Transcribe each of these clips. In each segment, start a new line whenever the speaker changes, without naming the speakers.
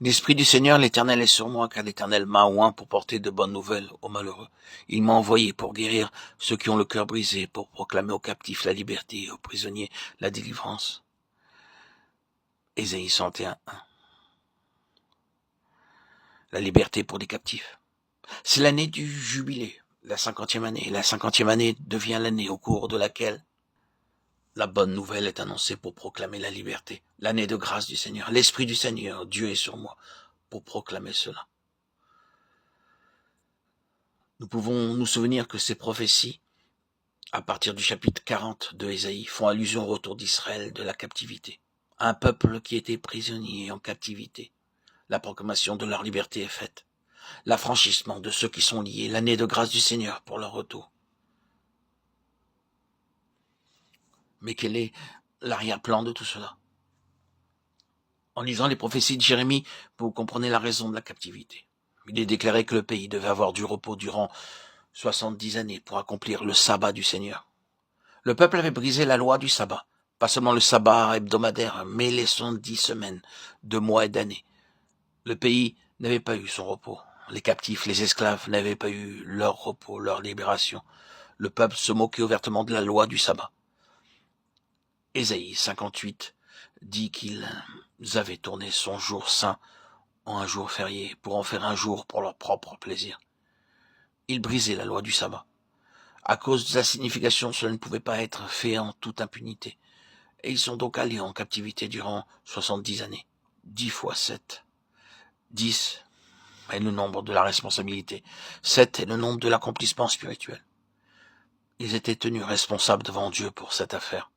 L'Esprit du Seigneur, l'Éternel est sur moi, car l'Éternel m'a oint pour porter de bonnes nouvelles aux malheureux. Il m'a envoyé pour guérir ceux qui ont le cœur brisé, pour proclamer aux captifs la liberté, aux prisonniers la délivrance. Ésaïe 61, 1. La liberté pour les captifs. C'est l'année du jubilé, la 50e année. La 50e année devient l'année au cours de laquelle la bonne nouvelle est annoncée pour proclamer la liberté. L'année de grâce du Seigneur. L'Esprit du Seigneur, Dieu est sur moi pour proclamer cela. Nous pouvons nous souvenir que ces prophéties, à partir du chapitre 40 de Ésaïe, font allusion au retour d'Israël de la captivité. Un peuple qui était prisonnier en captivité. La proclamation de leur liberté est faite. L'affranchissement de ceux qui sont liés, l'année de grâce du Seigneur pour leur retour. Mais quel est l'arrière-plan de tout cela? En lisant les prophéties de Jérémie, vous comprenez la raison de la captivité. Il est déclaré que le pays devait avoir du repos durant 70 années pour accomplir le sabbat du Seigneur. Le peuple avait brisé la loi du sabbat, pas seulement le sabbat hebdomadaire, mais les 70 semaines, de mois et d'années. Le pays n'avait pas eu son repos. Les captifs, les esclaves n'avaient pas eu leur repos, leur libération. Le peuple se moquait ouvertement de la loi du sabbat. Ésaïe 58 dit qu'ils avaient tourné son jour saint en un jour férié pour en faire un jour pour leur propre plaisir. Ils brisaient la loi du sabbat. À cause de sa signification, cela ne pouvait pas être fait en toute impunité. Et ils sont donc allés en captivité durant 70 années. 10 fois 7. 10 est le nombre de la responsabilité. 7 est le nombre de l'accomplissement spirituel. Ils étaient tenus responsables devant Dieu pour cette affaire.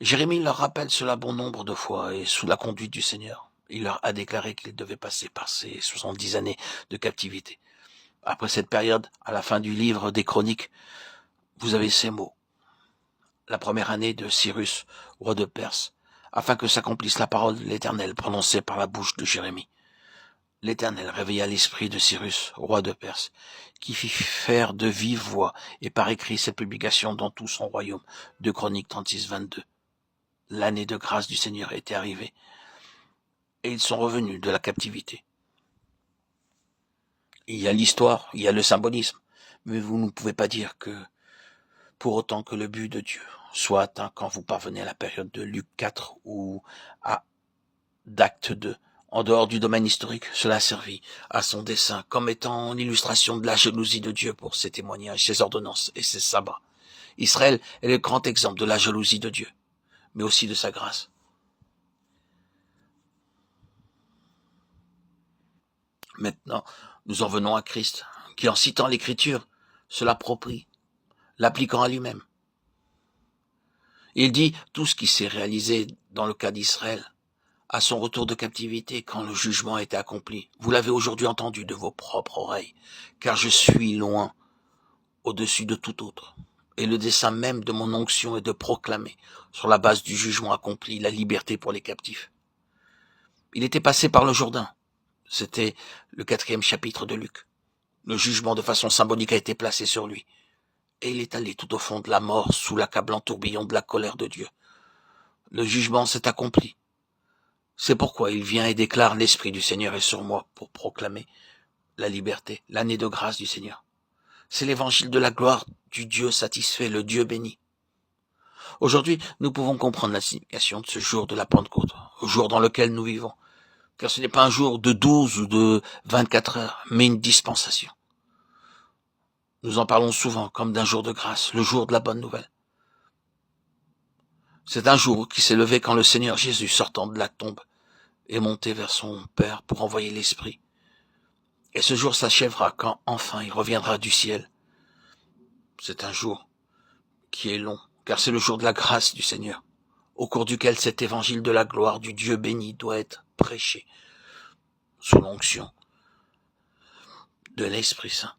Jérémie leur rappelle cela bon nombre de fois et sous la conduite du Seigneur. Il leur a déclaré qu'ils devaient passer par ces 70 années de captivité. Après cette période, à la fin du livre des Chroniques, vous avez ces mots. La première année de Cyrus, roi de Perse, afin que s'accomplisse la parole de l'Éternel prononcée par la bouche de Jérémie. L'Éternel réveilla l'esprit de Cyrus, roi de Perse, qui fit faire de vive voix et par écrit cette publication dans tout son royaume. 2 Chroniques 36, 22. L'année de grâce du Seigneur était arrivée, et ils sont revenus de la captivité. Il y a l'histoire, il y a le symbolisme, mais vous ne pouvez pas dire que, pour autant que le but de Dieu soit atteint quand vous parvenez à la période de Luc 4 ou à d'Acte 2, en dehors du domaine historique, cela a servi à son dessein comme étant l'illustration de la jalousie de Dieu pour ses témoignages, ses ordonnances et ses sabbats. Israël est le grand exemple de la jalousie de Dieu, mais aussi de sa grâce. Maintenant, nous en venons à Christ, qui en citant l'Écriture, se l'approprie, l'appliquant à lui-même. Il dit tout ce qui s'est réalisé dans le cas d'Israël, à son retour de captivité, quand le jugement a été accompli. Vous l'avez aujourd'hui entendu de vos propres oreilles, car je suis loin, au-dessus de tout autre. Et le dessein même de mon onction est de proclamer, sur la base du jugement accompli, la liberté pour les captifs. Il était passé par le Jourdain. C'était le 4e chapitre de Luc. Le jugement de façon symbolique a été placé sur lui. Et il est allé tout au fond de la mort sous l'accablant tourbillon de la colère de Dieu. Le jugement s'est accompli. C'est pourquoi il vient et déclare l'Esprit du Seigneur est sur moi pour proclamer la liberté, l'année de grâce du Seigneur. C'est l'évangile de la gloire du Dieu satisfait, le Dieu béni. Aujourd'hui, nous pouvons comprendre la signification de ce jour de la Pentecôte, au jour dans lequel nous vivons. Car ce n'est pas un jour de 12 ou de 24 heures, mais une dispensation. Nous en parlons souvent comme d'un jour de grâce, le jour de la bonne nouvelle. C'est un jour qui s'est levé quand le Seigneur Jésus, sortant de la tombe, est monté vers son Père pour envoyer l'Esprit. Et ce jour s'achèvera quand enfin il reviendra du ciel. C'est un jour qui est long, car c'est le jour de la grâce du Seigneur, au cours duquel cet évangile de la gloire du Dieu béni doit être prêché sous l'onction de l'Esprit Saint.